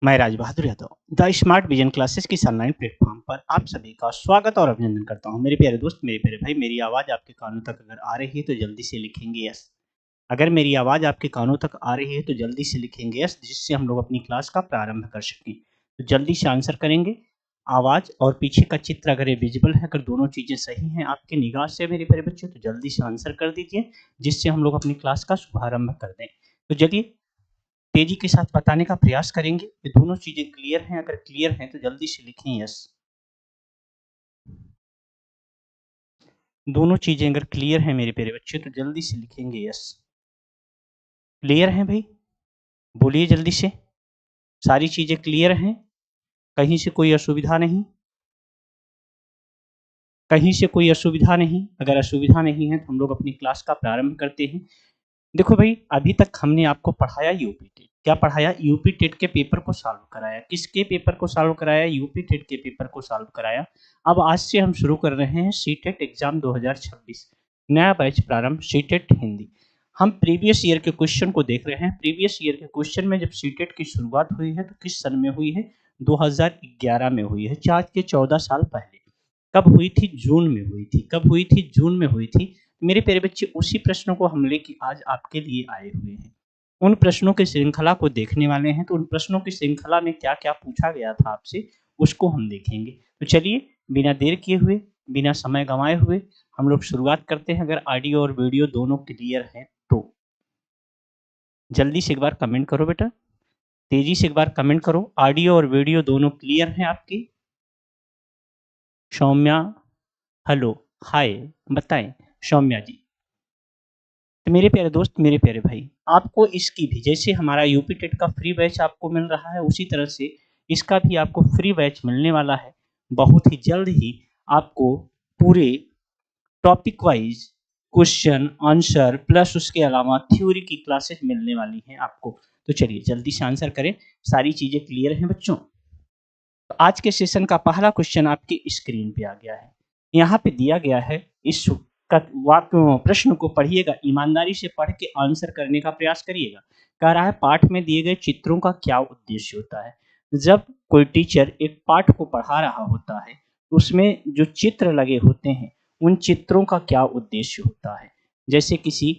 मैं Raj Bahadur Yadav The Smart Vision Classes की online platform पर आप सभी का स्वागत और अभिनंदन करता हूं। मेरे प्यारे दोस्त, मेरे प्यारे भाई, मेरी आवाज़ आपके कानों तक अगर आ रही है तो जल्दी से लिखेंगे यस। अगर मेरी आवाज़ आपके कानों तक आ रही है तो जल्दी से लिखेंगे यस, जिससे हम लोग अपनी क्लास का प्रारंभ कर सकें। तो जल्दी से आंसर करेंगे। आवाज़ और पीछे का चित्र अगर ये विजिबल है, अगर दोनों चीज़ें सही हैं आपकी निगाह से मेरे प्यारे बच्चे, तो जल्दी से आंसर कर दीजिए, जिससे हम लोग अपनी क्लास का शुभारंभ कर दें। तो चलिए तेजी के साथ बताने का प्रयास करेंगे। ये दोनों चीजें क्लियर हैं? अगर क्लियर हैं तो जल्दी से लिखें यस। दोनों चीजें अगर क्लियर हैं मेरे प्यारे बच्चे तो जल्दी से लिखेंगे यस। क्लियर हैं भाई? बोलिए जल्दी से। सारी चीजें क्लियर हैं? कहीं से कोई असुविधा नहीं? कहीं से कोई असुविधा नहीं? अगर असुविधा नहीं है तो हम लोग अपनी क्लास का प्रारंभ करते हैं। देखो भाई, अभी तक हमने आपको पढ़ाया यूपी टेट। क्या पढ़ाया? यूपी टेट के पेपर को सॉल्व कराया। किसके पेपर को सॉल्व कराया? यूपी टेट के पेपर को सॉल्व कराया। अब आज से हम शुरू कर रहे हैं सीटेट एग्जाम 2026, नया बैच प्रारंभ, सीटेट हिंदी। हम प्रीवियस ईयर के क्वेश्चन को देख रहे हैं। प्रीवियस ईयर के क्वेश्चन में जब सीटेट की शुरुआत हुई है तो किस सन में हुई है? 2011 में हुई है, आज के 14 साल पहले। कब हुई थी? जून में हुई थी। कब हुई थी? जून में हुई थी। मेरे प्यारे बच्चे, उसी प्रश्नों को हम लेके आज आपके लिए आए हुए हैं। उन प्रश्नों की श्रृंखला को देखने वाले हैं। तो उन प्रश्नों की श्रृंखला में क्या क्या पूछा गया था आपसे, उसको हम देखेंगे। तो चलिए बिना देर किए हुए, बिना समय गंवाए हुए हम लोग शुरुआत करते हैं। अगर ऑडियो और वीडियो दोनों क्लियर हैं तो जल्दी से एक बार कमेंट करो बेटा, तेजी से एक बार कमेंट करो। ऑडियो और वीडियो दोनों क्लियर हैं आपकी? सौम्या, हेलो, हाय, बताएं सौम्या जी। तो मेरे प्यारे दोस्त, मेरे प्यारे भाई, आपको इसकी भी, जैसे हमारा यूपी टेट का फ्री बैच आपको मिल रहा है, उसी तरह से इसका भी आपको फ्री बैच मिलने वाला है। बहुत ही जल्द ही आपको पूरे topic wise question answer plus उसके अलावा थ्योरी की क्लासेस मिलने वाली हैं आपको। तो चलिए जल्दी से आंसर करें। सारी चीजें क्लियर हैं बच्चों? तो आज के सेशन का पहला क्वेश्चन आपकी स्क्रीन पे आ गया है। यहाँ पे दिया गया है, इस वाक्य प्रश्न को पढ़िएगा, ईमानदारी से पढ़ के आंसर करने का प्रयास करिएगा। कह रहा है पाठ में दिए गए चित्रों का क्या उद्देश्य होता है? जब कोई टीचर एक पाठ को पढ़ा रहा होता है, उसमें जो चित्र लगे होते हैं, उन चित्रों का क्या उद्देश्य होता है? जैसे किसी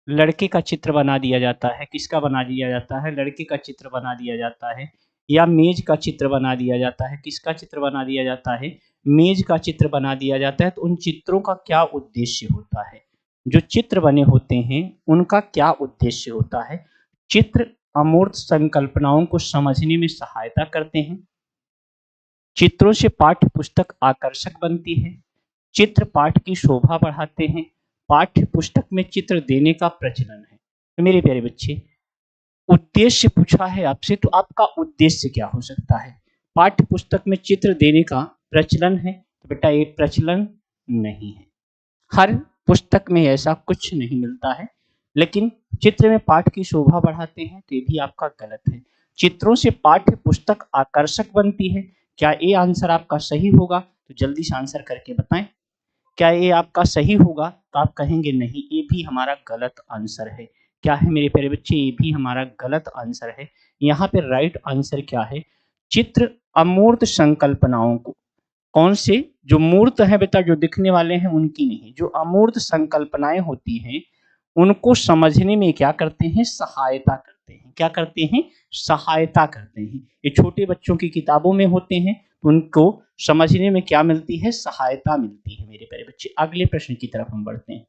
लड़के का चित्र बना दिया जाता है। किसका बना दिया जाता है? लड़के का चित्र बना दिया जाता है। या मेज का चित्र बना दिया जाता है। किसका चित्र बना दिया जाता है? मेज का चित्र बना दिया जाता है। तो उन चित्रों का क्या उद्देश्य होता है? जो चित्र बने होते हैं उनका क्या उद्देश्य होता है? चित्र अमूर्त संकल्पनाओं को समझने में सहायता करते हैं। चित्रों से पाठ्य पुस्तक आकर्षक बनती है। चित्र पाठ की शोभा बढ़ाते हैं। पाठ्य पुस्तक में चित्र देने का प्रचलन है। तो मेरे प्यारे बच्चे, उद्देश्य पूछा है आपसे, तो आपका उद्देश्य क्या हो सकता है? पाठ्य पुस्तक में चित्र देने का प्रचलन है, तो बेटा ये प्रचलन नहीं है। हर पुस्तक में ऐसा कुछ नहीं मिलता है। लेकिन चित्र में पाठ की शोभा बढ़ाते हैं, तो ये भी आपका गलत है। चित्रों से पाठ्य पुस्तक आकर्षक बनती है। क्या ये आंसर आपका सही होगा? तो जल्दी से आंसर करके बताएं। क्या ये आपका सही होगा? तो आप कहेंगे नहीं, ये भी हमारा गलत आंसर है। क्या है मेरे प्यारे बच्चे? ये भी हमारा गलत आंसर है। यहाँ पे राइट आंसर क्या है? चित्र अमूर्त संकल्पनाओं को, कौन से? जो मूर्त है बेटा, जो दिखने वाले हैं उनकी नहीं, जो अमूर्त संकल्पनाएं होती हैं उनको समझने में क्या करते हैं? सहायता करते हैं। क्या करते हैं? सहायता करते हैं। ये छोटे बच्चों की किताबों में होते हैं, उनको समझने में क्या मिलती है? सहायता मिलती है मेरे प्यारे बच्चे। अगले प्रश्न की तरफ हम बढ़ते हैं।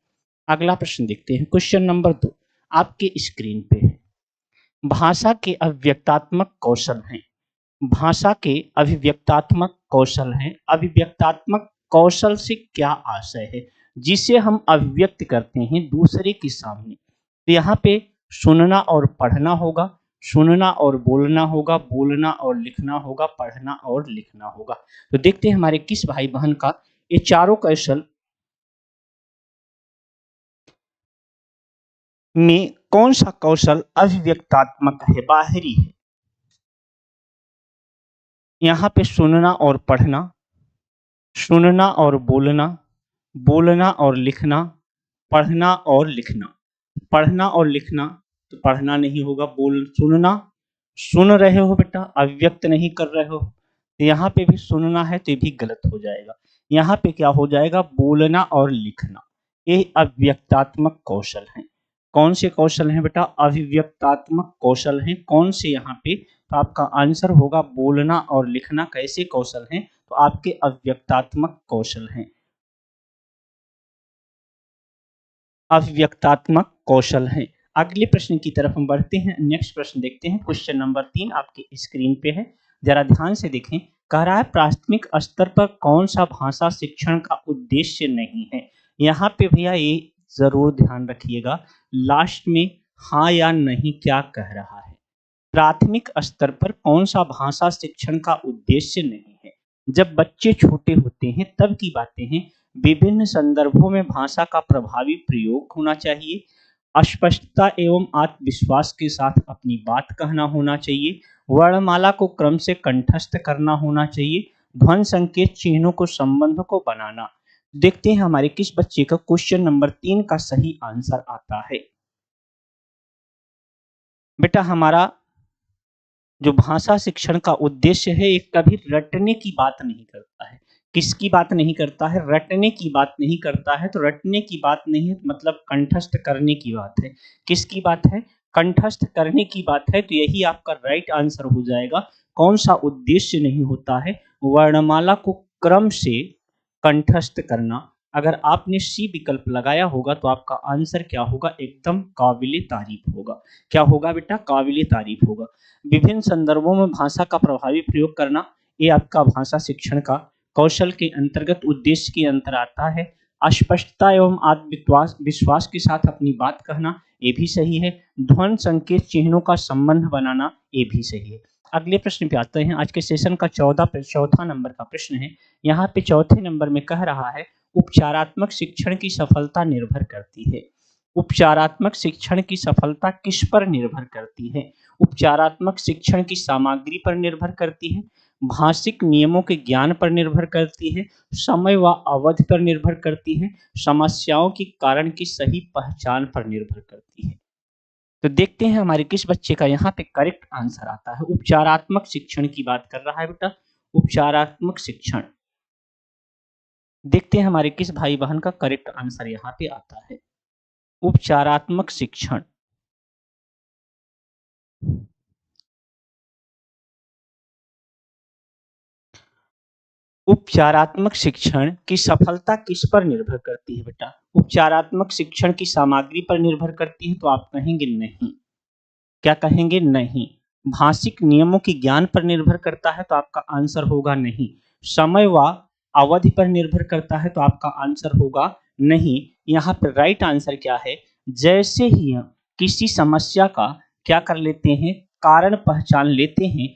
अगला प्रश्न देखते हैं, क्वेश्चन नंबर 2 आपके स्क्रीन पे है। भाषा के अभिव्यक्तात्मक कौशल हैं। भाषा के अभिव्यक्तात्मक कौशल हैं। अभिव्यक्तात्मक कौशल से क्या आशय है? जिसे हम अभिव्यक्त करते हैं दूसरे के सामने। तो यहाँ पे सुनना और पढ़ना होगा, सुनना और बोलना होगा, बोलना और लिखना होगा, पढ़ना और लिखना होगा। तो देखते हैं हमारे किस भाई बहन का ये चारों कौशल में कौन सा कौशल अभिव्यक्तात्मक है, बाहरी है? यहाँ पे सुनना और पढ़ना, सुनना और बोलना, बोलना और लिखना, पढ़ना और लिखना। पढ़ना और लिखना तो पढ़ना नहीं होगा, बोल सुनना, सुन रहे हो बेटा, अव्यक्त नहीं कर रहे हो, तो यहाँ पे भी सुनना है तो ये भी गलत हो जाएगा। यहाँ पे क्या हो जाएगा, बोलना और लिखना, ये अव्यक्तात्मक कौशल हैं। कौन से कौशल हैं बेटा, अभिव्यक्तात्मक कौशल हैं। कौन से यहाँ पे, तो आपका आंसर होगा बोलना और लिखना। कैसे कौशल हैं, तो आपके अव्यक्तात्मक कौशल हैं, अभिव्यक्तात्मक कौशल हैं। अगले प्रश्न की तरफ हम बढ़ते हैं। नेक्स्ट प्रश्न देखते हैं, क्वेश्चन नंबर 3 आपके स्क्रीन पे है, जरा ध्यान से देखें। कह रहा है प्राथमिक स्तर पर कौन सा भाषा शिक्षण का उद्देश्य नहीं है। यहाँ पे भैया ये जरूर ध्यान रखिएगा, लास्ट में हाँ या नहीं क्या कह रहा है। प्राथमिक स्तर पर कौन सा भाषा शिक्षण का उद्देश्य नहीं है। जब बच्चे छोटे होते हैं तब की बातें हैं। विभिन्न संदर्भों में भाषा का प्रभावी प्रयोग होना चाहिए। अस्पष्टता एवं आत्मविश्वास के साथ अपनी बात कहना होना चाहिए। वर्णमाला को क्रम से कंठस्थ करना होना चाहिए। ध्वनि संकेत चिन्हों को संबंध को बनाना। देखते हैं हमारे किस बच्चे का क्वेश्चन नंबर 3 का सही आंसर आता है। बेटा हमारा जो भाषा शिक्षण का उद्देश्य है, एक कभी रटने की बात नहीं करता है। किसकी बात नहीं करता है, रटने की बात नहीं करता है। तो रटने की बात नहीं है मतलब कंठस्थ करने की बात है। किसकी बात है, कंठस्थ करने की बात है। तो यही आपका राइट आंसर हो जाएगा। कौन सा उद्देश्य नहीं होता है, वर्णमाला को क्रम से कंठस्थ करना। अगर आपने सी विकल्प लगाया होगा तो आपका आंसर क्या होगा, एकदम काबिले तारीफ होगा। क्या होगा बेटा, काबिले तारीफ होगा। विभिन्न संदर्भों में भाषा का प्रभावी प्रयोग करना, ये आपका भाषा शिक्षण का कौशल के अंतर्गत उद्देश्य के अंतर आता है। अस्पष्टता एवं आत्मविश्वास विश्वास के साथ अपनी बात कहना, ये भी सही है। ध्वनि संकेत चिन्हों का संबंध बनाना, ये भी सही है। अगले प्रश्न पे आते हैं। आज के सेशन का चौथा नंबर का प्रश्न है। यहाँ पे चौथे नंबर में कह रहा है उपचारात्मक शिक्षण की सफलता निर्भर करती है। उपचारात्मक शिक्षण की सफलता किस पर निर्भर करती है। उपचारात्मक शिक्षण की सामग्री पर निर्भर करती है, भाषिक नियमों के ज्ञान पर निर्भर करती है, समय व अवधि पर निर्भर करती है, समस्याओं के कारण की सही पहचान पर निर्भर करती है। तो देखते हैं हमारे किस बच्चे का यहाँ पे करेक्ट आंसर आता है। उपचारात्मक शिक्षण की बात कर रहा है बेटा, उपचारात्मक शिक्षण। देखते हैं हमारे किस भाई बहन का करेक्ट आंसर यहाँ पे आता है। उपचारात्मक शिक्षण, उपचारात्मक शिक्षण की सफलता किस पर निर्भर करती है बेटा, उपचारात्मक शिक्षण की सामग्री पर निर्भर करती है। तो आप कहेंगे नहीं, क्या कहेंगे, नहीं। भाषिक नियमों के ज्ञान पर निर्भर करता है, तो आपका आंसर होगा नहीं। समय व अवधि पर निर्भर करता है, तो आपका आंसर होगा नहीं। यहाँ पर राइट आंसर क्या है, जैसे ही हम किसी समस्या का क्या कर लेते हैं, कारण पहचान लेते हैं,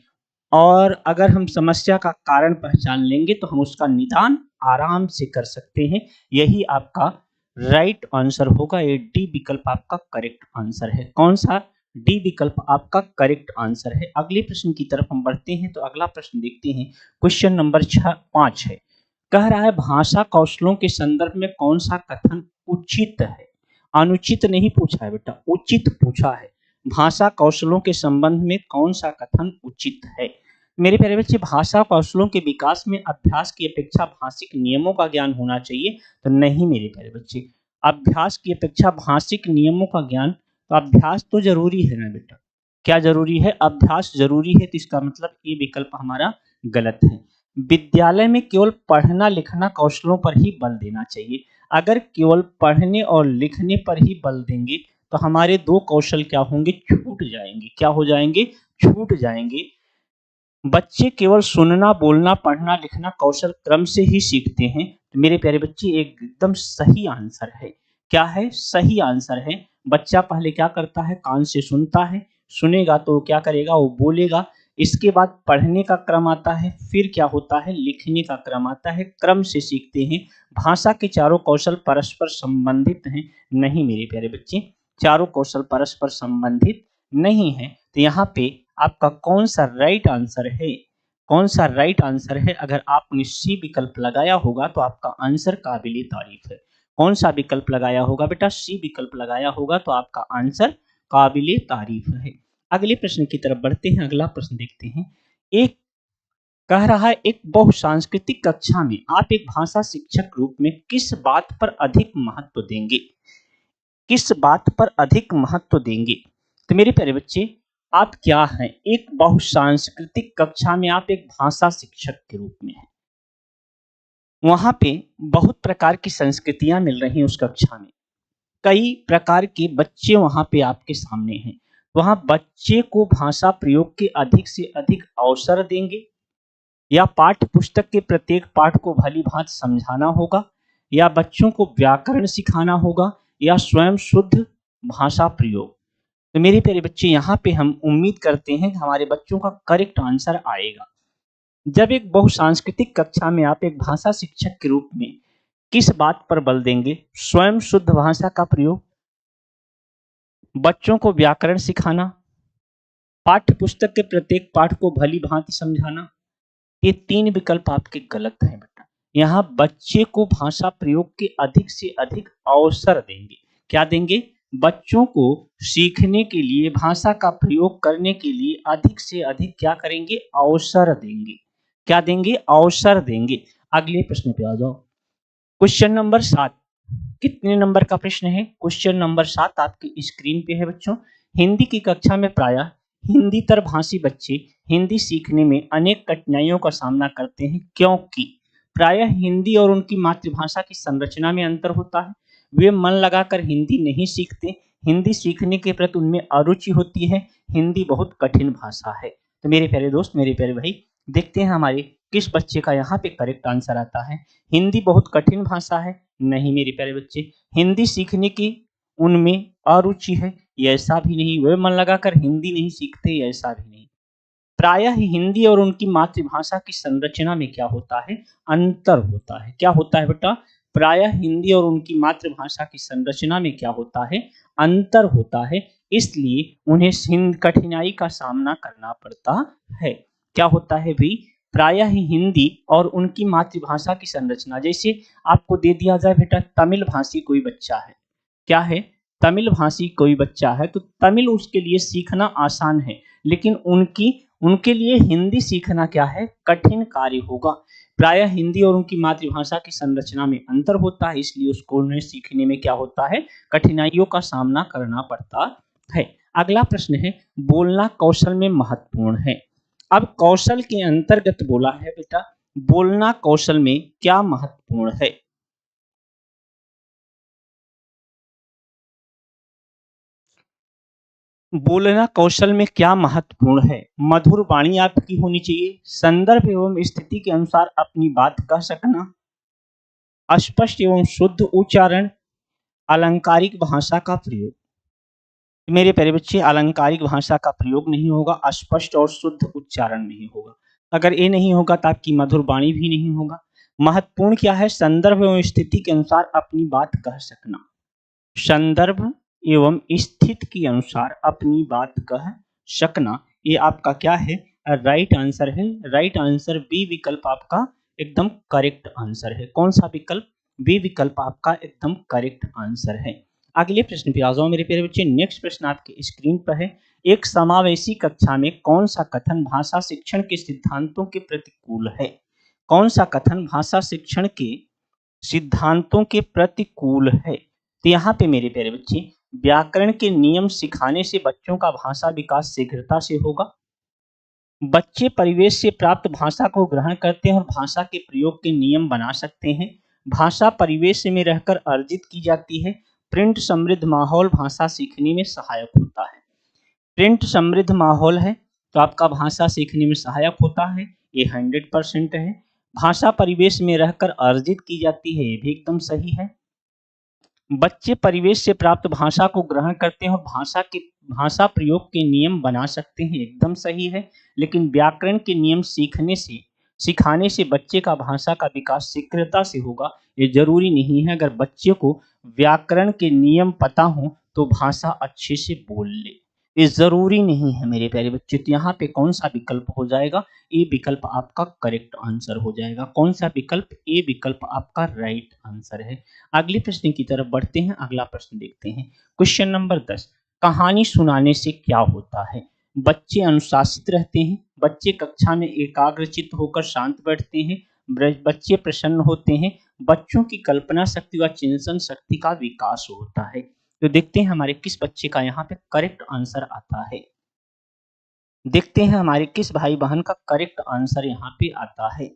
और अगर हम समस्या का कारण पहचान लेंगे तो हम उसका निदान आराम से कर सकते हैं। यही आपका राइट आंसर होगा। ये डी विकल्प आपका करेक्ट आंसर है। कौन सा, डी विकल्प आपका करेक्ट आंसर है। अगले प्रश्न की तरफ हम बढ़ते हैं। तो अगला प्रश्न देखते हैं, क्वेश्चन नंबर 5 है। कह रहा है भाषा कौशलों के संदर्भ में कौन सा कथन उचित है। अनुचित नहीं पूछा है बेटा, उचित पूछा है। भाषा कौशलों के संबंध में कौन सा कथन उचित है। मेरे प्यारे बच्चे, भाषा कौशलों के विकास में अभ्यास की अपेक्षा भाषिक नियमों का ज्ञान होना चाहिए। तो नहीं मेरे प्यारे बच्चे, अभ्यास की अपेक्षा भाषिक नियमों का ज्ञान, तो अभ्यास तो जरूरी है ना बेटा। क्या जरूरी है, अभ्यास जरूरी है। तो इसका मतलब ये विकल्प हमारा गलत है। विद्यालय में केवल पढ़ना लिखना कौशलों पर ही बल देना चाहिए। अगर केवल पढ़ने और लिखने पर ही बल देंगे तो हमारे दो कौशल क्या होंगे, छूट जाएंगे। क्या हो जाएंगे, छूट जाएंगे। बच्चे केवल सुनना बोलना पढ़ना लिखना कौशल क्रम से ही सीखते हैं। तो मेरे प्यारे बच्चे, एकदम सही आंसर है। क्या है, सही आंसर है। बच्चा पहले क्या करता है, कान से सुनता है, सुनेगा तो क्या करेगा, वो बोलेगा। इसके बाद पढ़ने का क्रम आता है, फिर क्या होता है, लिखने का क्रम आता है। क्रम से सीखते हैं। भाषा के चारों कौशल परस्पर संबंधित हैं। नहीं मेरे प्यारे बच्चे, चारों कौशल परस्पर संबंधित नहीं है। तो यहाँ पे आपका कौन सा राइट आंसर है, कौन सा राइट आंसर है। अगर आपने सी विकल्प लगाया होगा तो आपका आंसर काबिले तारीफ है। कौन सा विकल्प लगाया होगा बेटा, सी विकल्प लगाया होगा तो आपका आंसर काबिले तारीफ है। अगले प्रश्न की तरफ बढ़ते हैं। अगला प्रश्न देखते हैं। एक कह रहा है, एक बहुसांस्कृतिक कक्षा में आप एक भाषा शिक्षक रूप में किस बात पर अधिक महत्व देंगे? किस बात पर अधिक महत्व देंगे? तो मेरे प्यारे बच्चे, आप क्या हैं? एक बहुसांस्कृतिक कक्षा में आप एक भाषा शिक्षक के रूप में हैं। वहां पे बहुत प्रकार की संस्कृतियां मिल रही हैं उस कक्षा में। कई प्रकार के बच्चे वहां पे आपके सामने हैं। वहां बच्चे को भाषा प्रयोग के अधिक से अधिक अवसर देंगे, या पाठ्य पुस्तक के प्रत्येक पाठ को भली भांति समझाना होगा, या बच्चों को व्याकरण सिखाना होगा, या स्वयं शुद्ध भाषा प्रयोग? तो मेरे प्यारे बच्चे, यहाँ पे हम उम्मीद करते हैं कि हमारे बच्चों का करेक्ट आंसर आएगा। जब एक बहुसांस्कृतिक कक्षा में आप एक भाषा शिक्षक के रूप में किस बात पर बल देंगे? स्वयं शुद्ध भाषा का प्रयोग, बच्चों को व्याकरण सिखाना, पाठ्य पुस्तक के प्रत्येक पाठ को भली भांति समझाना। ये तीन विकल्प आपके गलत हैं बेटा। यहाँ बच्चे को भाषा प्रयोग के अधिक से अधिक अवसर देंगे। क्या देंगे? बच्चों को सीखने के लिए, भाषा का प्रयोग करने के लिए अधिक से अधिक क्या करेंगे? अवसर देंगे। क्या देंगे? अवसर देंगे। अगले प्रश्न पे आ जाओ। Question number 7। कितने नंबर का प्रश्न है? क्वेश्चन नंबर 7 आपकी स्क्रीन पे है बच्चों। हिंदी की कक्षा में प्रायः हिंदीतर भाषी बच्चे हिंदी सीखने में अनेक कठिनाइयों का सामना करते हैं, क्योंकि प्रायः हिंदी और उनकी मातृभाषा की संरचना में अंतर होता है। वे मन लगाकर हिंदी नहीं सीखते। हिंदी सीखने के प्रति उनमें अरुचि होती है। हिंदी बहुत कठिन भाषा है। तो मेरे प्यारे दोस्त, मेरे प्यारे भाई, देखते हैं हमारे किस बच्चे का यहाँ पे करेक्ट आंसर आता है। हिंदी बहुत कठिन भाषा है? नहीं मेरे प्यारे बच्चे। हिंदी सीखने की उनमें अरुचि है? ऐसा भी नहीं। वे मन लगाकर हिंदी नहीं सीखते? ऐसा भी नहीं। प्रायः हिंदी और उनकी मातृभाषा की संरचना में क्या होता है? अंतर होता है। क्या होता है बेटा? प्रायः हिंदी और उनकी मातृभाषा की संरचना में क्या होता है? अंतर होता है। इसलिए उन्हें कठिनाई का सामना करना पड़ता है। क्या होता है भाई? प्रायः हिंदी और उनकी मातृभाषा की संरचना, जैसे आपको दे दिया जाए बेटा, तमिल भाषी कोई बच्चा है। क्या है? तमिल भाषी कोई बच्चा है, तो तमिल उसके लिए सीखना आसान है, लेकिन उनके लिए हिंदी सीखना क्या है? कठिन कार्य होगा। प्रायः हिंदी और उनकी मातृभाषा की संरचना में अंतर होता है, इसलिए उसको उन्हें सीखने में क्या होता है? कठिनाइयों का सामना करना पड़ता है। अगला प्रश्न है, बोलना कौशल में महत्वपूर्ण है। अब कौशल के अंतर्गत बोला है बेटा, बोलना कौशल में क्या महत्वपूर्ण है? बोलना कौशल में क्या महत्वपूर्ण है? मधुर वाणी आपकी होनी चाहिए, संदर्भ एवं स्थिति के अनुसार अपनी बात कह सकना, स्पष्ट एवं शुद्ध उच्चारण, अलंकारिक भाषा का प्रयोग। मेरे प्यारे बच्चे, अलंकारिक भाषा का प्रयोग नहीं होगा, स्पष्ट और शुद्ध उच्चारण नहीं होगा। अगर ये नहीं होगा तो आपकी मधुर वाणी भी नहीं होगा। महत्वपूर्ण क्या है? संदर्भ एवं स्थिति के अनुसार अपनी बात कह सकना। संदर्भ एवं स्थिति के अनुसार अपनी बात कह सकना, ये आपका क्या है? राइट आंसर है। राइट आंसर बी विकल्प आपका एकदम करेक्ट आंसर है। कौन सा विकल्प? बी विकल्प आपका एकदम करेक्ट आंसर है। अगले प्रश्न पे आ जाओ मेरे प्यारे बच्चे। नेक्स्ट प्रश्न आपके स्क्रीन पर है। एक समावेशी कक्षा में कौन सा कथन भाषा शिक्षण के सिद्धांतों के प्रतिकूल है? कौन सा कथन भाषा शिक्षण के सिद्धांतों के प्रतिकूल है? तो यहाँ पे मेरे प्यारे बच्चे, व्याकरण के नियम सिखाने से बच्चों का भाषा विकास शीघ्रता से होगा। बच्चे परिवेश से प्राप्त भाषा को ग्रहण करते हैं और भाषा के प्रयोग के नियम बना सकते हैं। भाषा परिवेश में रहकर अर्जित की जाती है। प्रिंट समृद्ध माहौल भाषा सीखने में सहायक होता है। प्रिंट समृद्ध माहौल है तो आपका भाषा सीखने में सहायक होता है, ये 100% है। भाषा परिवेश में रहकर अर्जित की जाती है, ये भी एकदम सही है। बच्चे परिवेश से प्राप्त भाषा को ग्रहण करते हैं और भाषा प्रयोग के नियम बना सकते हैं, एकदम सही है। लेकिन व्याकरण के नियम सिखाने से बच्चे का भाषा का विकास शीघ्रता से होगा, ये जरूरी नहीं है। अगर बच्चे को व्याकरण के नियम पता हो तो भाषा अच्छे से बोल ले, ये जरूरी नहीं है मेरे प्यारे बच्चे। तो यहाँ पे कौन सा विकल्प हो जाएगा? ए विकल्प आपका करेक्ट आंसर हो जाएगा। कौन सा विकल्प? ए विकल्प आपका राइट आंसर है। अगले प्रश्न की तरफ बढ़ते हैं। अगला प्रश्न देखते हैं। क्वेश्चन नंबर 10, कहानी सुनाने से क्या होता है? बच्चे अनुशासित रहते हैं, बच्चे कक्षा में एकाग्रचित्त होकर शांत बैठते हैं, बच्चे प्रसन्न होते हैं, बच्चों की कल्पना शक्ति व चिंतन शक्ति का विकास होता है। तो देखते हैं हमारे किस बच्चे का यहाँ पे करेक्ट आंसर आता है। देखते हैं हमारे किस भाई बहन का करेक्ट आंसर यहाँ पे आता है।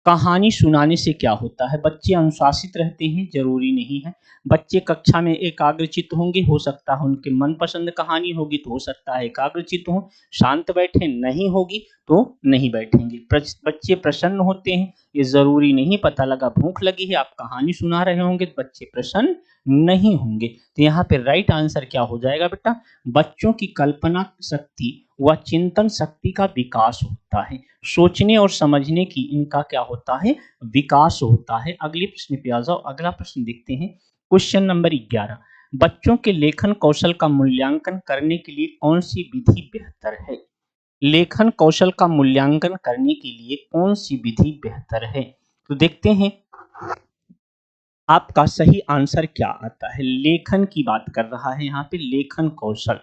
कहानी सुनाने से क्या होता है? बच्चे अनुशासित रहते हैं, जरूरी नहीं है। बच्चे कक्षा में एकाग्रचित्त होंगे, हो सकता है उनके मनपसंद कहानी होगी तो हो सकता है एकाग्रचित्त हो। शांत बैठे नहीं होगी तो नहीं बैठेंगे। बच्चे प्रसन्न होते हैं, ये जरूरी नहीं। पता लगा भूख लगी है, आप कहानी सुना रहे होंगे तो बच्चे प्रसन्न नहीं होंगे। तो यहाँ पे राइट आंसर क्या हो जाएगा बेटा? बच्चों की कल्पना शक्ति व चिंतन शक्ति का विकास होता है। सोचने और समझने की इनका क्या होता है? विकास होता है। अगले प्रश्न पे आ जाओ। अगला प्रश्न देखते हैं, क्वेश्चन नंबर 11। बच्चों के लेखन कौशल का मूल्यांकन करने के लिए कौन सी विधि बेहतर है? लेखन कौशल का मूल्यांकन करने के लिए कौन सी विधि बेहतर है? तो देखते हैं आपका सही आंसर क्या आता है। लेखन की बात कर रहा है यहाँ पे। लेखन कौशल,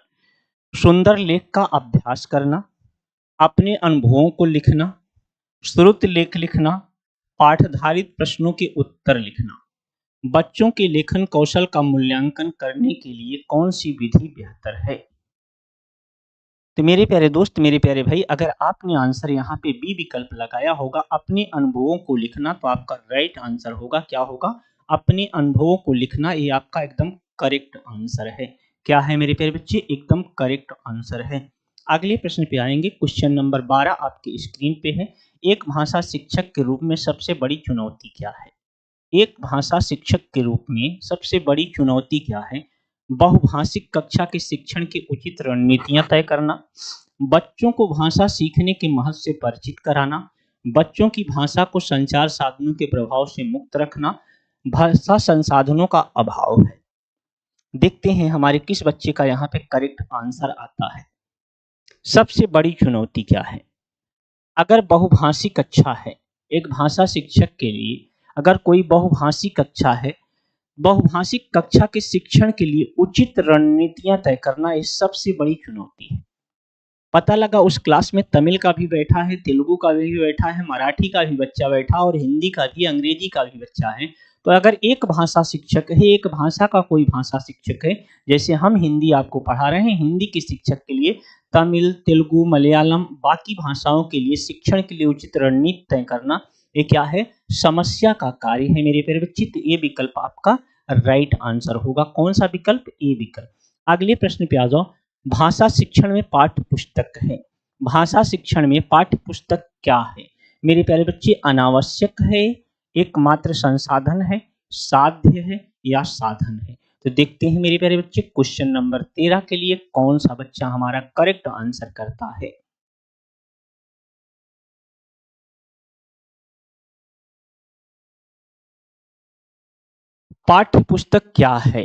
सुंदर लेख का अभ्यास करना, अपने अनुभवों को लिखना, श्रुत लेख लिखना, पाठधारित प्रश्नों के उत्तर लिखना। बच्चों के लेखन कौशल का मूल्यांकन करने के लिए कौन सी विधि बेहतर है? तो मेरे प्यारे दोस्त, मेरे प्यारे भाई, अगर आपने आंसर यहाँ पे बी विकल्प लगाया होगा, अपने अनुभवों को लिखना, तो आपका राइट आंसर होगा। क्या होगा? अपने अनुभवों को लिखना। ये आपका एकदम करेक्ट आंसर है। क्या है मेरे प्यारे बच्चे? एकदम करेक्ट आंसर है। अगले प्रश्न पे आएंगे। क्वेश्चन नंबर 12 आपके स्क्रीन पे है। एक भाषा शिक्षक के रूप में सबसे बड़ी चुनौती क्या है? एक भाषा शिक्षक के रूप में सबसे बड़ी चुनौती क्या है? बहुभाषिक कक्षा के शिक्षण की उचित रणनीतियां तय करना, बच्चों को भाषा सीखने के महत्व से परिचित कराना, बच्चों की भाषा को संचार साधनों के प्रभाव से मुक्त रखना, भाषा संसाधनों का अभाव है। देखते हैं हमारे किस बच्चे का यहाँ पे करेक्ट आंसर आता है। सबसे बड़ी चुनौती क्या है? अगर बहुभाषिक कक्षा है, एक भाषा शिक्षक के लिए अगर कोई बहुभाषिक कक्षा है, बहुभाषिक कक्षा के शिक्षण के लिए उचित रणनीतियां तय करना ये सबसे बड़ी चुनौती है। पता लगा उस क्लास में तमिल का भी बैठा है, तेलुगु का भी बैठा है, मराठी का भी बच्चा बैठा और हिंदी का भी, अंग्रेजी का भी बच्चा है। तो अगर एक भाषा शिक्षक है, एक भाषा का कोई भाषा शिक्षक है, जैसे हम हिंदी आपको पढ़ा रहे हैं, हिंदी के शिक्षक के लिए तमिल, तेलुगु, मलयालम, बाकी भाषाओं के लिए शिक्षण के लिए उचित रणनीति तय करना, ये क्या है? समस्या का कार्य है मेरे प्यारे बच्चे। तो ये विकल्प आपका राइट आंसर होगा। कौन सा विकल्प? ए विकल्प। अगले प्रश्न पे आ जाओ। भाषा शिक्षण में पाठ्य पुस्तक है। भाषा शिक्षण में पाठ्य पुस्तक क्या है मेरे प्यारे बच्चे? अनावश्यक है, एकमात्र संसाधन है, साध्य है या साधन है? तो देखते हैं मेरे प्यारे बच्चे क्वेश्चन नंबर 13 के लिए कौन सा बच्चा हमारा करेक्ट आंसर करता है। पाठ्य पुस्तक क्या है?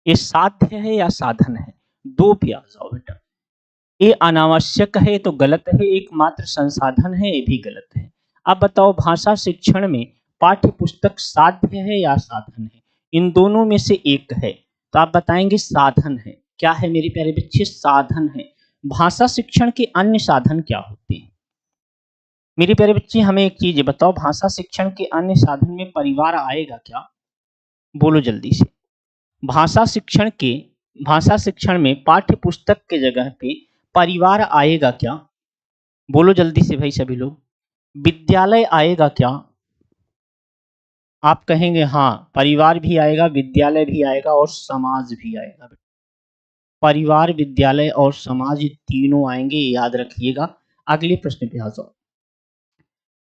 ये साध्य है या साधन है? दो पे आ जाओ बेटा। ये अनावश्यक है तो गलत है, एकमात्र संसाधन है ये भी गलत है। अब बताओ भाषा शिक्षण में पाठ्य पुस्तक साध्य है या साधन है? इन दोनों में से एक है, तो आप बताएंगे साधन है। क्या है मेरे प्यारे बच्चे? साधन है। भाषा शिक्षण के अन्य साधन क्या होते हैं मेरे प्यारे बच्चे? हमें एक चीज बताओ, भाषा शिक्षण के अन्य साधन में परिवार आएगा क्या? बोलो जल्दी से। भाषा शिक्षण के भाषा शिक्षण में पाठ्य पुस्तक के जगह पे परिवार आएगा क्या? बोलो जल्दी से भाई सभी लोग। विद्यालय आएगा क्या? आप कहेंगे हाँ, परिवार भी आएगा, विद्यालय भी आएगा और समाज भी आएगा। परिवार, विद्यालय और समाज तीनों आएंगे, याद रखिएगा। अगले प्रश्न पे आ जाओ।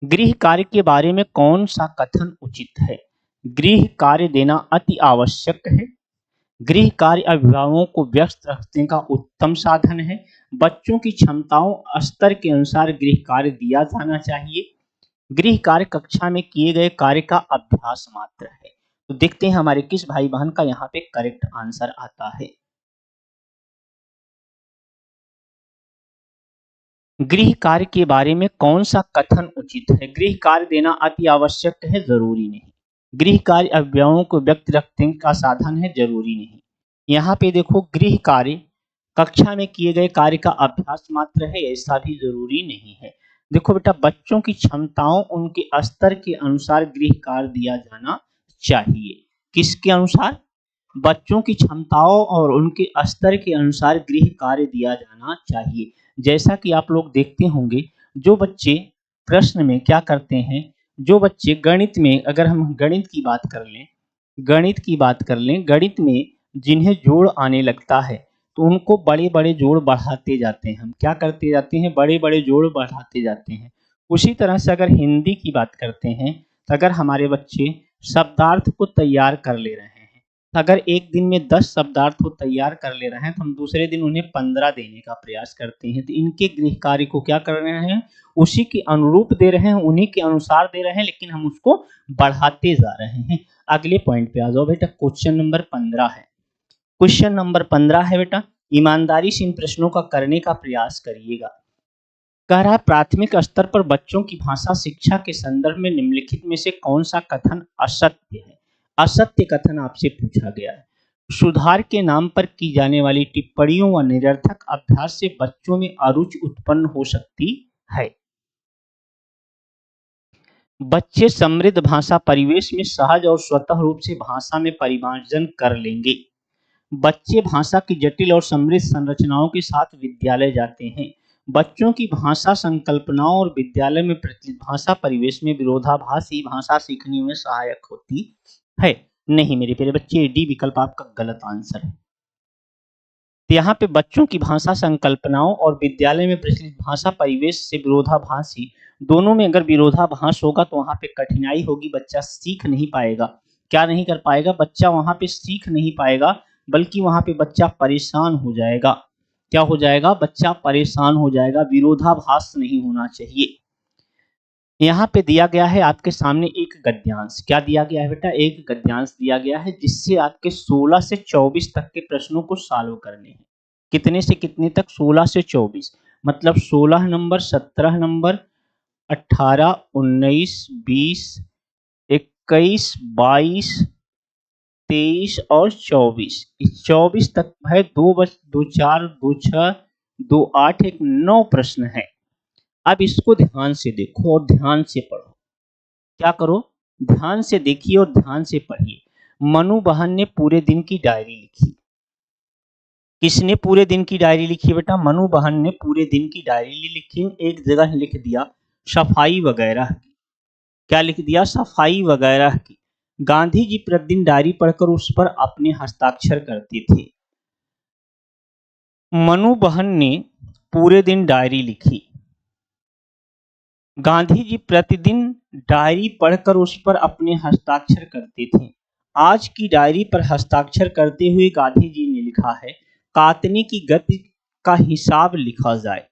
गृह कार्य के बारे में कौन सा कथन उचित है? गृह कार्य देना अति आवश्यक है, गृह कार्य अभिभावकों को व्यस्त रखने का उत्तम साधन है, बच्चों की क्षमताओं स्तर के अनुसार गृह कार्य दिया जाना चाहिए, गृह कार्य कक्षा में किए गए कार्य का अभ्यास मात्र है। तो देखते हैं हमारे किस भाई बहन का यहाँ पे करेक्ट आंसर आता है। गृह कार्य के बारे में कौन सा कथन उचित है? गृह कार्य देना अति आवश्यक है, जरूरी नहीं। गृह कार्य अभिभावकों को व्यक्त रखने का साधन है, जरूरी नहीं। यहाँ पे देखो गृह कार्य कक्षा में किए गए कार्य का अभ्यास मात्र है, ऐसा भी जरूरी नहीं है। देखो बेटा, बच्चों की क्षमताओं उनके स्तर के अनुसार गृह कार्य दिया जाना चाहिए। किसके अनुसार? बच्चों की क्षमताओं और उनके स्तर के अनुसार गृह कार्य दिया जाना चाहिए। जैसा कि आप लोग देखते होंगे, जो बच्चे प्रश्न में क्या करते हैं, जो बच्चे गणित में, अगर हम गणित की बात कर लें, गणित में जिन्हें जोड़ आने लगता है तो उनको बड़े-बड़े जोड़ बढ़ाते जाते हैं। हम क्या करते जाते हैं? बड़े-बड़े जोड़ बढ़ाते जाते हैं। उसी तरह से अगर हिंदी की बात करते हैं, तो अगर हमारे बच्चे शब्दार्थ को तैयार कर ले रहे हैं, अगर एक दिन में 10 शब्दार्थ को तैयार कर ले रहे हैं, तो हम दूसरे दिन उन्हें 15 देने का प्रयास करते हैं। तो इनके गृह कार्य को क्या कर रहे हैं? उसी के अनुरूप दे रहे हैं, उन्हीं के अनुसार दे रहे हैं, लेकिन हम उसको बढ़ाते जा रहे हैं। अगले पॉइंट पे आ जाओ बेटा, क्वेश्चन नंबर 15 है। क्वेश्चन नंबर 15 है बेटा, ईमानदारी से इन प्रश्नों का करने का प्रयास करिएगा। कह रहा है, प्राथमिक स्तर पर बच्चों की भाषा शिक्षा के संदर्भ में निम्नलिखित में से कौन सा कथन असत्य है? असत्य कथन आपसे पूछा गया है। सुधार के नाम पर की जाने वाली टिप्पणियों व निरर्थक अभ्यास से बच्चों में अरुचि उत्पन्न हो सकती है। बच्चे समृद्ध भाषा परिवेश में सहज और स्वतः रूप से भाषा में परिमार्जन कर लेंगे। बच्चे भाषा की जटिल और समृद्ध संरचनाओं के साथ विद्यालय जाते हैं। बच्चों की भाषा संकल्पनाओं और विद्यालय में प्रचलित भाषा परिवेश में विरोधाभास ही भाषा सीखने में सहायक होती है। नहीं मेरे प्यारे बच्चे, डी विकल्प आपका गलत आंसर है। तो यहाँ पे बच्चों की भाषा संकल्पनाओं और विद्यालय में प्रचलित भाषा परिवेश से विरोधाभास ही, दोनों में अगर विरोधाभास होगा तो वहाँ पे कठिनाई होगी, बच्चा सीख नहीं पाएगा। क्या नहीं कर पाएगा? बच्चा वहाँ पे सीख नहीं पाएगा, बल्कि वहाँ पे बच्चा परेशान हो जाएगा। क्या हो जाएगा? बच्चा परेशान हो जाएगा। विरोधाभास नहीं होना चाहिए। यहाँ पे दिया गया है आपके सामने एक गद्यांश। क्या दिया गया है बेटा? एक गद्यांश दिया गया है, जिससे आपके 16 से 24 तक के प्रश्नों को सॉल्व करने हैं। कितने से कितने तक? 16 से 24, मतलब 16 नंबर, 17 नंबर, 18, 19, 20, 21, 22, 23 और 24। इस 24 तक है। 2 4, 2 6, 2 8, एक 9 प्रश्न है। अब इसको ध्यान से देखो और ध्यान से पढ़ो। क्या करो? ध्यान से देखिए और ध्यान से पढ़िए। मनु बहन ने पूरे दिन की डायरी लिखी। किसने पूरे दिन की डायरी लिखी बेटा? मनु बहन ने पूरे दिन की डायरी लिखी। एक जगह लिख दिया सफाई वगैरह की। क्या लिख दिया? सफाई वगैरह की। गांधी जी प्रतिदिन डायरी पढ़कर उस पर अपने हस्ताक्षर करते थे। मनु बहन ने पूरे दिन डायरी लिखी। गांधी जी प्रतिदिन डायरी पढ़कर उस पर अपने हस्ताक्षर करते थे। आज की डायरी पर हस्ताक्षर करते हुए गांधी जी ने लिखा है, काटने की गति का हिसाब लिखा जाए।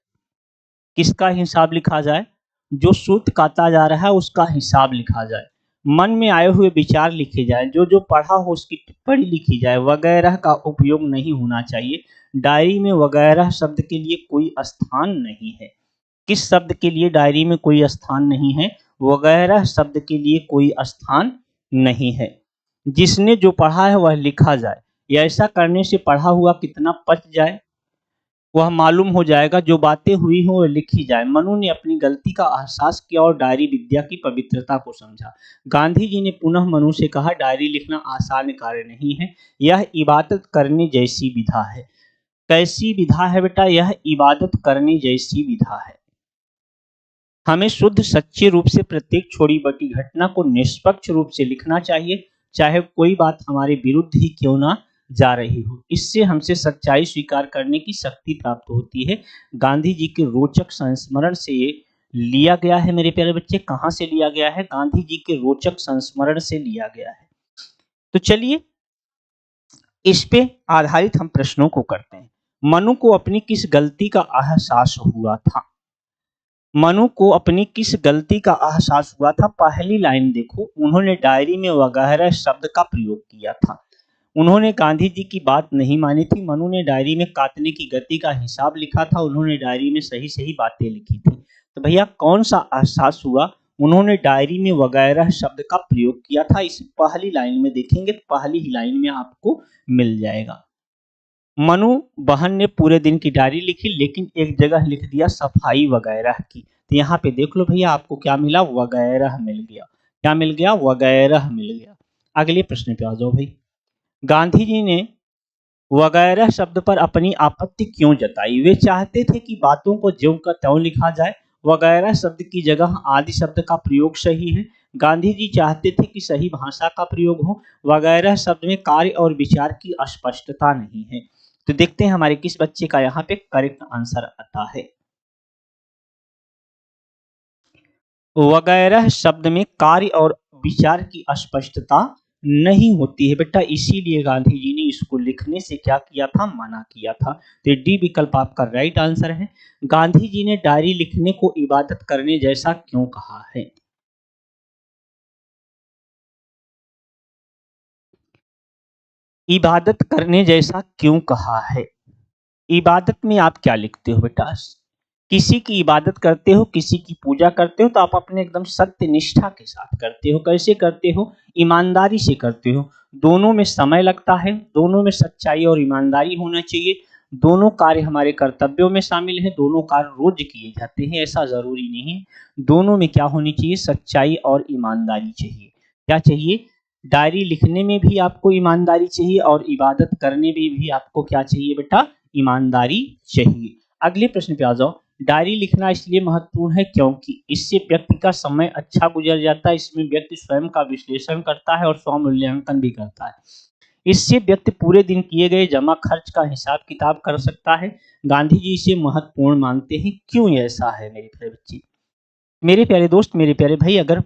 किसका हिसाब लिखा जाए? जो सूत काटा जा रहा है उसका हिसाब लिखा जाए। मन में आए हुए विचार लिखे जाए। जो जो पढ़ा हो उसकी टिप्पणी लिखी जाए। वगैरह का उपयोग नहीं होना चाहिए। डायरी में वगैरह शब्द के लिए कोई स्थान नहीं है। किस शब्द के लिए डायरी में कोई स्थान नहीं है? वगैरह शब्द के लिए कोई स्थान नहीं है। जिसने जो पढ़ा है वह लिखा जाए। या ऐसा करने से पढ़ा हुआ कितना पच जाए वह मालूम हो जाएगा। जो बातें हुई हो वह लिखी जाए। मनु ने अपनी गलती का एहसास किया और डायरी विद्या की पवित्रता को समझा। गांधी जी ने पुनः मनु से कहा, डायरी लिखना आसान कार्य नहीं है, यह इबादत करने जैसी विधा है। कैसी विधा है बेटा? यह इबादत करने जैसी विधा है। हमें शुद्ध सच्चे रूप से प्रत्येक छोटी बड़ी घटना को निष्पक्ष रूप से लिखना चाहिए, चाहे कोई बात हमारे विरुद्ध ही क्यों ना जा रही हो। इससे हमसे सच्चाई स्वीकार करने की शक्ति प्राप्त होती है। गांधी जी के रोचक संस्मरण से ये लिया गया है मेरे प्यारे बच्चे। कहाँ से लिया गया है? गांधी जी के रोचक संस्मरण से लिया गया है। तो चलिए इस पे आधारित हम प्रश्नों को करते हैं। मनु को अपनी किस गलती का एहसास हुआ था? मनु को अपनी किस गलती का एहसास हुआ था? पहली लाइन देखो, उन्होंने डायरी में वगैरह शब्द का प्रयोग किया था। उन्होंने गांधी जी की बात नहीं मानी थी। मनु ने डायरी में काटने की गति का हिसाब लिखा था। उन्होंने डायरी में सही सही बातें लिखी थी। तो भैया कौन सा एहसास हुआ? उन्होंने डायरी में वगैरह शब्द का प्रयोग किया था। इस पहली लाइन में देखेंगे तो पहली ही लाइन में आपको मिल जाएगा। मनु बहन ने पूरे दिन की डायरी लिखी, लेकिन एक जगह लिख दिया सफाई वगैरह की। तो यहाँ पे देख लो भैया, आपको क्या मिला, वगैरह मिल गया। क्या मिल गया, वगैरह मिल गया। अगले प्रश्न पे आ जाओ भाई। गांधी जी ने वगैरह शब्द पर अपनी आपत्ति क्यों जताई? वे चाहते थे कि बातों को ज्यों का त्यों लिखा जाए। वगैरह शब्द की जगह आदि शब्द का प्रयोग सही है। गांधी जी चाहते थे कि सही भाषा का प्रयोग हो। वगैरह शब्द में कार्य और विचार की अस्पष्टता नहीं है। तो देखते हैं हमारे किस बच्चे का यहाँ पे करेक्ट आंसर आता है। वगैरह शब्द में कार्य और विचार की अस्पष्टता नहीं होती है बेटा, इसीलिए गांधी जी ने इसको लिखने से क्या किया था, मना किया था। तो डी विकल्प आपका राइट आंसर है। गांधी जी ने डायरी लिखने को इबादत करने जैसा क्यों कहा है? इबादत करने जैसा क्यों कहा है? इबादत में आप क्या लिखते हो बेटा? किसी की इबादत करते हो, किसी की पूजा करते हो, तो आप अपने एकदम सत्य निष्ठा के साथ करते हो। कैसे करते हो? ईमानदारी से करते हो। दोनों में समय लगता है, दोनों में सच्चाई और ईमानदारी होना चाहिए। दोनों कार्य हमारे कर्तव्यों में शामिल है, दोनों कार्य रोज किए जाते हैं, ऐसा जरूरी नहीं है। दोनों में क्या होनी चाहिए, सच्चाई और ईमानदारी चाहिए। क्या चाहिए? डायरी लिखने में भी आपको ईमानदारी चाहिए और इबादत करने में भी आपको क्या चाहिए बेटा, ईमानदारी चाहिए। अगले प्रश्न पे आ जाओ। डायरी लिखना इसलिए महत्वपूर्ण है क्योंकि इससे व्यक्ति का समय अच्छा गुजर जाता है। इसमें व्यक्ति स्वयं का विश्लेषण करता है और स्व मूल्यांकन भी करता है। इससे व्यक्ति पूरे दिन किए गए जमा खर्च का हिसाब किताब कर सकता है। गांधी जी इसे महत्वपूर्ण मानते हैं। क्यों ऐसा है मेरे प्यारे बच्चे, मेरे प्यारे दोस्त, मेरे प्यारे भाई? अगर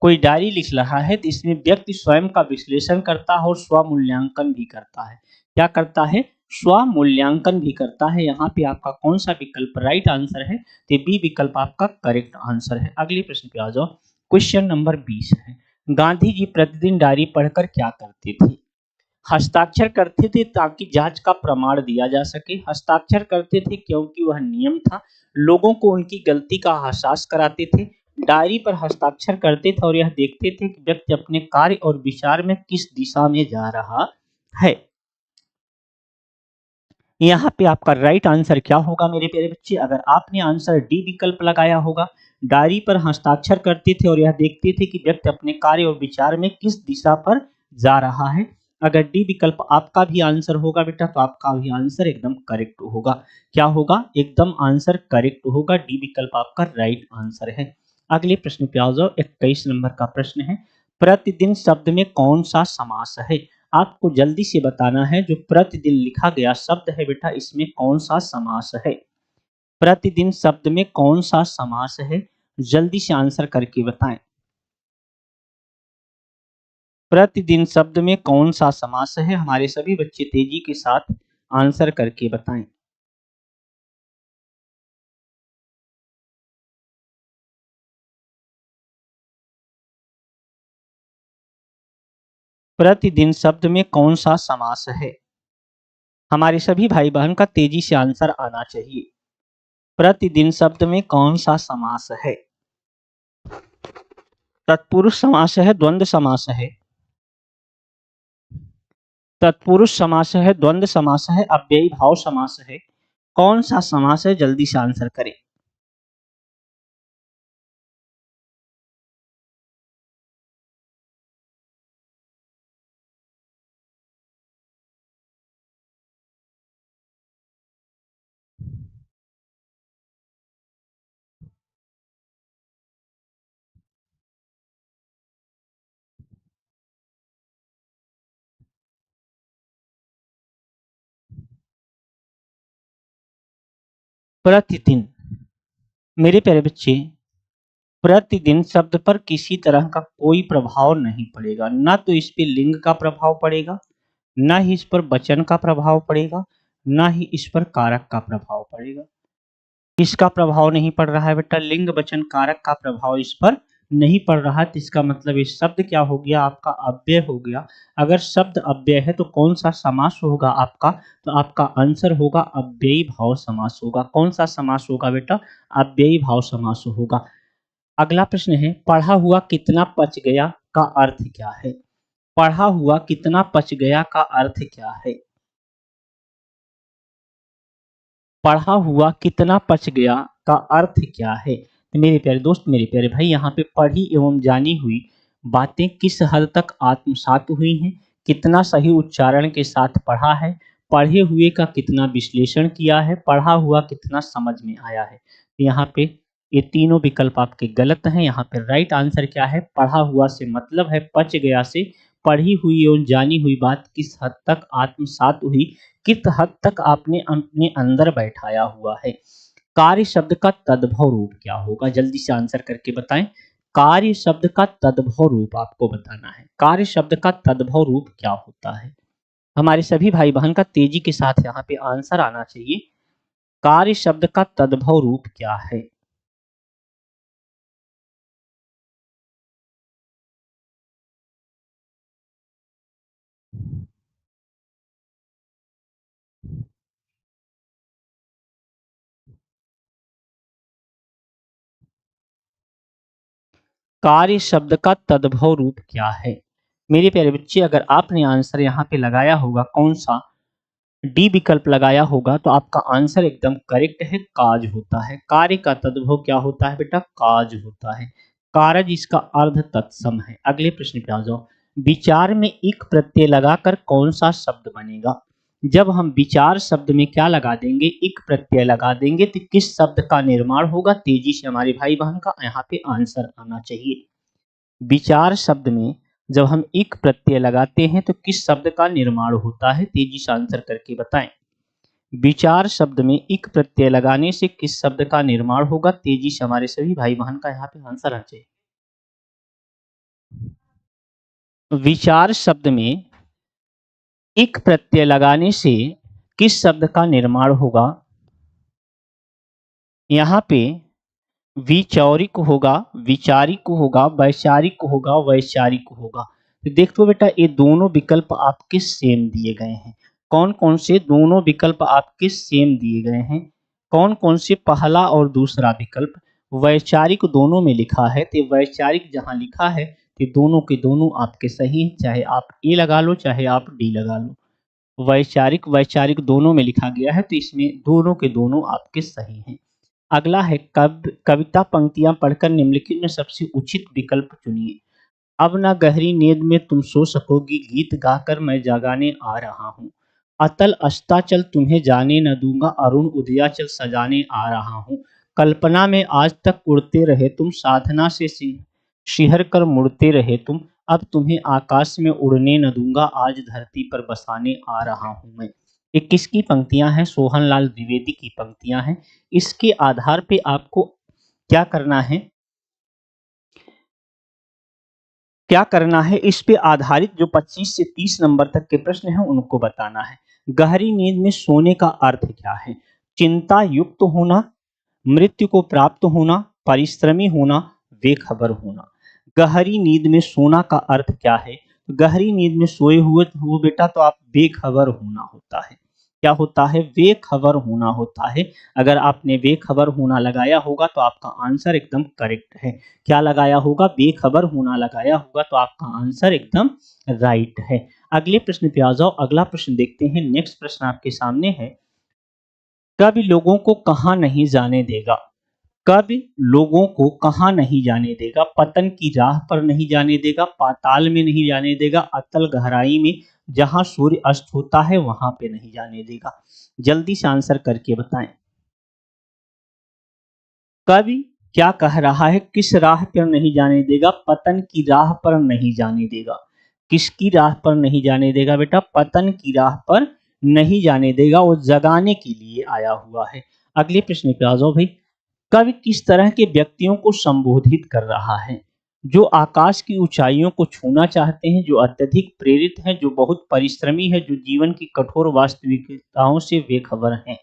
कोई डायरी लिख रहा है तो इसमें व्यक्ति स्वयं का विश्लेषण करता है और स्व मूल्यांकन भी करता है। क्या करता है? स्व मूल्यांकन भी करता है। यहाँ पे आपका कौन सा विकल्प राइट आंसर है? तो बी विकल्प आपका करेक्ट आंसर है। अगले प्रश्न पे आ जाओ। क्वेश्चन नंबर 20 है। गांधी जी प्रतिदिन डायरी पढ़कर क्या करते थे? हस्ताक्षर करते थे ताकि जांच का प्रमाण दिया जा सके। हस्ताक्षर करते थे क्योंकि वह नियम था। लोगों को उनकी गलती का एहसास कराते थे। डायरी पर हस्ताक्षर करते थे और यह देखते थे कि व्यक्ति अपने कार्य और विचार में किस दिशा में जा रहा है। यहाँ पे आपका राइट आंसर क्या होगा मेरे प्यारे बच्चे? अगर आपने आंसर डी विकल्प लगाया होगा, डायरी पर हस्ताक्षर करते थे और यह देखते थे कि व्यक्ति अपने कार्य और विचार में किस दिशा पर जा रहा है। अगर डी विकल्प आपका भी आंसर होगा बेटा, तो आपका भी आंसर एकदम करेक्ट होगा। क्या होगा? एकदम आंसर करेक्ट होगा। डी विकल्प आपका राइट आंसर है। अगले प्रश्न पे आ जाओ। 21 नंबर का प्रश्न है। प्रतिदिन शब्द में कौन सा समास है? आपको जल्दी से बताना है। जो प्रतिदिन लिखा गया शब्द है बेटा, इसमें कौन सा समास है? प्रतिदिन शब्द में कौन सा समास है? जल्दी से आंसर करके बताएं। प्रतिदिन शब्द में कौन सा समास है? हमारे सभी बच्चे तेजी के साथ आंसर करके बताएं। प्रतिदिन शब्द में कौन सा समास है? हमारे सभी भाई बहन का तेजी से आंसर आना चाहिए। प्रतिदिन शब्द में कौन सा समास है? तत्पुरुष समास है, द्वंद्व समास है? तत्पुरुष समास है, द्वंद्व समास है, अव्ययी भाव समास है? कौन सा समास है? जल्दी से आंसर करें। प्रतिदिन, मेरे प्यारे बच्चे, प्रतिदिन शब्द पर किसी तरह का कोई प्रभाव नहीं पड़ेगा। ना तो इस पे लिंग का प्रभाव पड़ेगा, ना ही इस पर वचन का प्रभाव पड़ेगा, ना ही इस पर कारक का प्रभाव पड़ेगा। किसका प्रभाव नहीं पड़ रहा है बेटा? लिंग वचन कारक का प्रभाव इस पर नहीं पड़ रहा है। तो इसका मतलब ये शब्द क्या हो गया? आपका अव्यय हो गया। अगर शब्द अव्यय है तो कौन सा समास होगा आपका? तो आपका आंसर होगा अव्ययी भाव समास होगा। कौन सा समास होगा बेटा? अव्ययी भाव समास होगा। अगला प्रश्न है। पढ़ा हुआ कितना पच गया का अर्थ क्या है? पढ़ा हुआ कितना पच गया का अर्थ क्या है? पढ़ा हुआ कितना पच गया का अर्थ क्या है? तो मेरे प्यारे दोस्त, मेरे प्यारे भाई, यहाँ पे पढ़ी एवं जानी हुई बातें किस हद तक आत्मसात हुई हैं, कितना सही उच्चारण के साथ पढ़ा है, पढ़े हुए का कितना विश्लेषण किया है, पढ़ा हुआ कितना समझ में आया है। तो यहाँ पे ये तीनों विकल्प आपके गलत हैं। यहाँ पे राइट आंसर क्या है? पढ़ा हुआ से मतलब है पच गया से पढ़ी हुई एवं जानी हुई बात किस हद तक आत्मसात हुई, किस हद तक आपने अपने अंदर बैठाया हुआ है। कार्य शब्द का तद्भव रूप क्या होगा? जल्दी से आंसर करके बताएं। कार्य शब्द का तद्भव रूप आपको बताना है। कार्य शब्द का तद्भव रूप क्या होता है? हमारे सभी भाई बहन का तेजी के साथ यहाँ पे आंसर आना चाहिए। कार्य शब्द का तद्भव रूप क्या है? कार्य शब्द का तद्भव रूप क्या है? मेरे प्यारे बच्चे, अगर आपने आंसर यहाँ पे लगाया होगा कौन सा, डी विकल्प लगाया होगा, तो आपका आंसर एकदम करेक्ट है। काज होता है। कार्य का तद्भव क्या होता है बेटा? काज होता है। कारज इसका अर्ध तत्सम है। अगले प्रश्न पे आ जाओ। विचार में इक प्रत्यय लगाकर कौन सा शब्द बनेगा? जब हम विचार शब्द में क्या लगा देंगे? इक प्रत्यय लगा देंगे, तो किस शब्द का निर्माण होगा? तेजी से हमारे भाई बहन का यहाँ पे आंसर आना चाहिए। विचार शब्द में जब हम इक प्रत्यय लगाते हैं तो किस शब्द का निर्माण होता है? तेजी से आंसर करके बताएं। विचार शब्द में इक प्रत्यय लगाने से किस शब्द का निर्माण होगा? तेजी से हमारे सभी भाई बहन का यहाँ पे आंसर आना चाहिए। विचार शब्द में इक प्रत्यय लगाने से किस शब्द का निर्माण होगा? यहाँ पे विचौरिक होगा, विचारिक होगा, वैचारिक होगा, वैचारिक होगा। तो देखो बेटा, ये दोनों विकल्प आपके सेम दिए गए हैं। कौन कौन से दोनों विकल्प आपके सेम दिए गए हैं? कौन कौन से? पहला और दूसरा विकल्प। वैचारिक दोनों में लिखा है, तो वैचारिक जहां लिखा है तो दोनों के दोनों आपके सही हैं, चाहे आप ए लगा लो चाहे आप डी लगा लो। वैचारिक वैचारिक दोनों में लिखा गया है, तो इसमें दोनों के दोनों आपके सही हैं। अगला है कविता पंक्तियां पढ़कर निम्नलिखित में सबसे उचित विकल्प चुनिए। अब ना गहरी नींद में तुम सो सकोगी, गीत गाकर मैं जगाने आ रहा हूँ। अतल अस्ताचल तुम्हें जाने न दूंगा, अरुण उदयाचल सजाने आ रहा हूँ। कल्पना में आज तक उड़ते रहे तुम, साधना से शिहर कर मुड़ते रहे तुम। अब तुम्हें आकाश में उड़ने न दूंगा, आज धरती पर बसाने आ रहा हूँ मैं। ये किसकी पंक्तियां हैं? सोहनलाल द्विवेदी की पंक्तियां हैं। इसके आधार पे आपको क्या करना है? क्या करना है? इस पे आधारित जो 25 से 30 नंबर तक के प्रश्न हैं उनको बताना है। गहरी नींद में सोने का अर्थ क्या है? चिंता युक्त होना, मृत्यु को प्राप्त होना, परिश्रमी होना, बेखबर होना। गहरी नींद में सोना का अर्थ क्या है? गहरी नींद में सोए हुए हो बेटा तो आप बेखबर होना होता है। क्या होता है? बेखबर होना होता है। अगर आपने बेखबर होना लगाया होगा तो आपका आंसर एकदम करेक्ट है। क्या लगाया होगा? बेखबर होना लगाया होगा तो आपका आंसर एकदम राइट है। अगले प्रश्न पे आ जाओ। अगला प्रश्न देखते हैं। नेक्स्ट प्रश्न आपके सामने है। कवि लोगों को कहाँ नहीं जाने देगा? कवि लोगों को कहाँ नहीं जाने देगा? पतन की राह पर नहीं जाने देगा, पाताल में नहीं जाने देगा, अतल गहराई में जहां सूर्य अस्त होता है वहां पे नहीं जाने देगा। जल्दी से आंसर करके बताएं। कवि क्या कह रहा है? किस राह पर नहीं जाने देगा? पतन की राह पर नहीं जाने देगा। किसकी राह पर नहीं जाने देगा बेटा? पतन की राह पर नहीं जाने देगा। वो जगाने के लिए आया हुआ है। अगले प्रश्न पे आ जाओ भाई। कवि किस तरह के व्यक्तियों को संबोधित कर रहा है? जो आकाश की ऊंचाइयों को छूना चाहते हैं, जो अत्यधिक प्रेरित हैं, जो बहुत परिश्रमी है, जो जीवन की कठोर वास्तविकताओं से बेखबर हैं।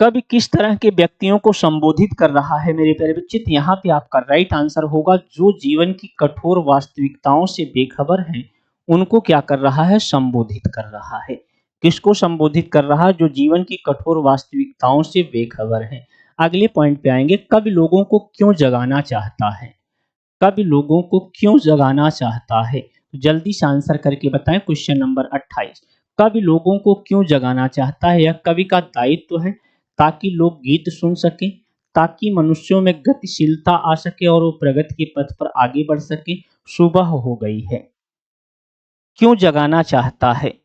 कवि किस तरह के व्यक्तियों को संबोधित कर रहा है मेरे प्यारे बच्चे? तो यहाँ पे आपका राइट आंसर होगा जो जीवन की कठोर वास्तविकताओं से बेखबर हैं, उनको क्या कर रहा है? संबोधित कर रहा है। किसको संबोधित कर रहा है? जो जीवन की कठोर वास्तविकताओं से बेखबर है। अगले पॉइंट पे आएंगे। कवि लोगों को क्यों जगाना चाहता है? कवि लोगों को क्यों जगाना चाहता है? जल्दी से आंसर करके बताएं। क्वेश्चन नंबर 28, कवि लोगों को क्यों जगाना चाहता है? यह कवि का दायित्व है ताकि लोग गीत सुन सकें, ताकि मनुष्यों में गतिशीलता आ सके और वो प्रगति के पथ पर आगे बढ़ सके। सुबह हो गई है। क्यों जगाना चाहता है?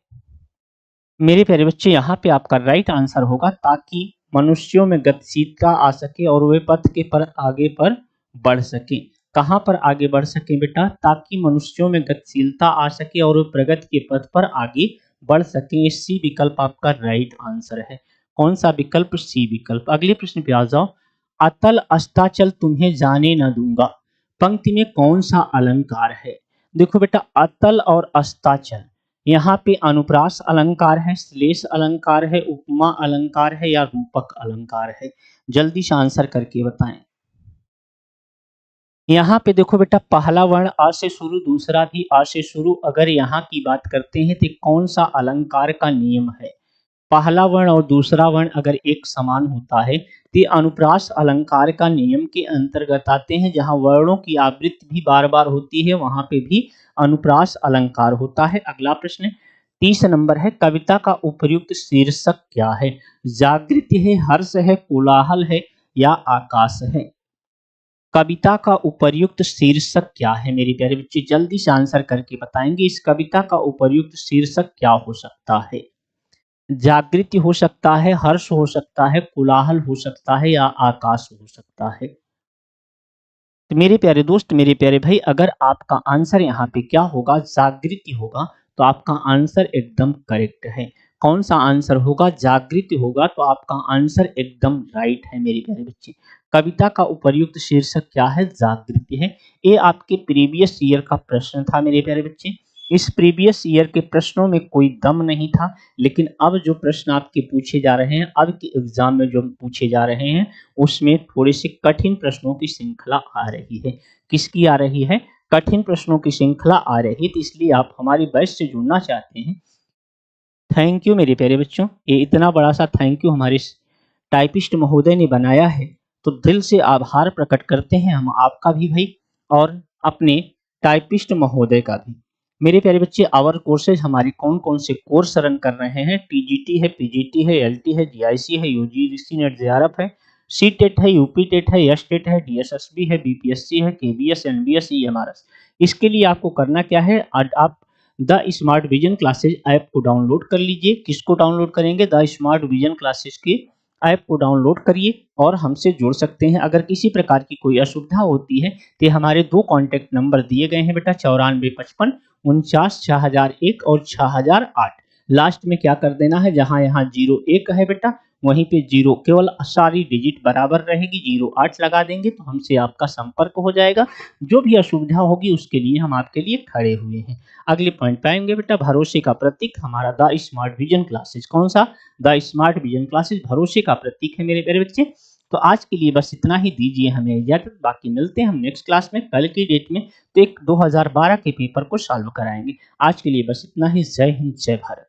मेरे प्यारे बच्चे, यहाँ पे आपका राइट आंसर होगा ताकि मनुष्यों में गतिशीलता आ सके और वे पथ के पर आगे पर बढ़ सके। कहाँ पर आगे बढ़ सके बेटा? ताकि मनुष्यों में गतिशीलता आ सके और वे प्रगति के पथ पर आगे बढ़ सके। ये सी विकल्प आपका राइट आंसर है। कौन सा विकल्प? सी विकल्प। अगले प्रश्न पे आ जाओ। अतल अस्ताचल तुम्हें जाने न दूंगा, पंक्ति में कौन सा अलंकार है? देखो बेटा, अतल और अस्ताचल, यहाँ पे अनुप्रास अलंकार है, श्लेष अलंकार है, उपमा अलंकार है या रूपक अलंकार है? जल्दी से आंसर करके बताएं। यहाँ पे देखो बेटा, पहला वर्ण आ से शुरू, दूसरा भी आ से शुरू। अगर यहाँ की बात करते हैं तो कौन सा अलंकार का नियम है? पहला वर्ण और दूसरा वर्ण अगर एक समान होता है तो अनुप्रास अलंकार का नियम के अंतर्गत आते हैं। जहां वर्णों की आवृत्ति भी बार बार होती है वहां पे भी अनुप्रास अलंकार होता है। अगला प्रश्न 30 नंबर है, कविता का उपर्युक्त शीर्षक क्या है? जागृति है, हर्ष है, कोलाहल है या आकाश है? कविता का उपर्युक्त शीर्षक क्या है मेरे प्यारे बच्चे? जल्दी से आंसर करके बताएंगे। इस कविता का उपर्युक्त शीर्षक क्या हो सकता है? जागृति हो सकता है, हर्ष हो सकता है, कोलाहल हो सकता है या आकाश हो सकता है? तो मेरे प्यारे दोस्त, मेरे प्यारे भाई, अगर आपका आंसर यहाँ पे क्या होगा? जागृति होगा, तो आपका आंसर एकदम करेक्ट है। कौन सा आंसर होगा? जागृति होगा, तो आपका आंसर एकदम राइट है मेरे प्यारे बच्चे। कविता का उपर्युक्त शीर्षक क्या है? जागृति है। ये आपके प्रीवियस ईयर का प्रश्न था मेरे प्यारे बच्चे। इस प्रीवियस ईयर के प्रश्नों में कोई दम नहीं था, लेकिन अब जो प्रश्न आपके पूछे जा रहे हैं, अब के एग्जाम में जो पूछे जा रहे हैं, उसमें थोड़े से कठिन प्रश्नों की श्रृंखला आ रही है। किसकी आ रही है? कठिन प्रश्नों की श्रृंखला आ रही है। तो इसलिए आप हमारी बैच से जुड़ना चाहते हैं, थैंक यू मेरे प्यारे बच्चों। ये इतना बड़ा सा थैंक यू हमारे टाइपिस्ट महोदय ने बनाया है, तो दिल से आभार प्रकट करते हैं हम आपका भी भाई और अपने टाइपिस्ट महोदय का भी। मेरे प्यारे बच्चे, आवर कोर्सेज हमारे कौन कौन से कोर्स रन कर रहे हैं? टीजीटी है, पीजीटी है, एलटी है, जीआईसी है, यूजीसी नेट जेआरएफ है, सी टेट है, यूपी टेट है, एस टेट है, डीएसएसबी है, बीपीएससी है, केबीएस, एनबीएस, ईएमआरएस। इसके लिए आपको करना क्या है? आप the Smart vision classes app को डाउनलोड कर लीजिए। किसको डाउनलोड करेंगे? द स्मार्ट विजन क्लासेज के ऐप को डाउनलोड करिए और हमसे जुड़ सकते हैं। अगर किसी प्रकार की कोई असुविधा होती है तो हमारे 2 कॉन्टैक्ट नंबर दिए गए हैं बेटा, 9455496001 और 6008। लास्ट में क्या कर देना है? जहां यहाँ 01 है बेटा, वहीं पे 0, केवल सारी डिजिट बराबर रहेगी, 08 लगा देंगे तो हमसे आपका संपर्क हो जाएगा। जो भी असुविधा होगी उसके लिए हम आपके लिए खड़े हुए हैं। अगले पॉइंट पे आएंगे बेटा, भरोसे का प्रतीक हमारा द स्मार्ट विजन क्लासेज। कौन सा? द स्मार्ट विजन क्लासेज भरोसे का प्रतीक है मेरे प्यारे बच्चे। तो आज के लिए बस इतना ही, दीजिए हमें इजाजत। बाकी मिलते हैं हम नेक्स्ट क्लास में कल की डेट में, तो एक 2012 के पेपर को सॉल्व कराएंगे। आज के लिए बस इतना ही। जय हिंद, जय भारत।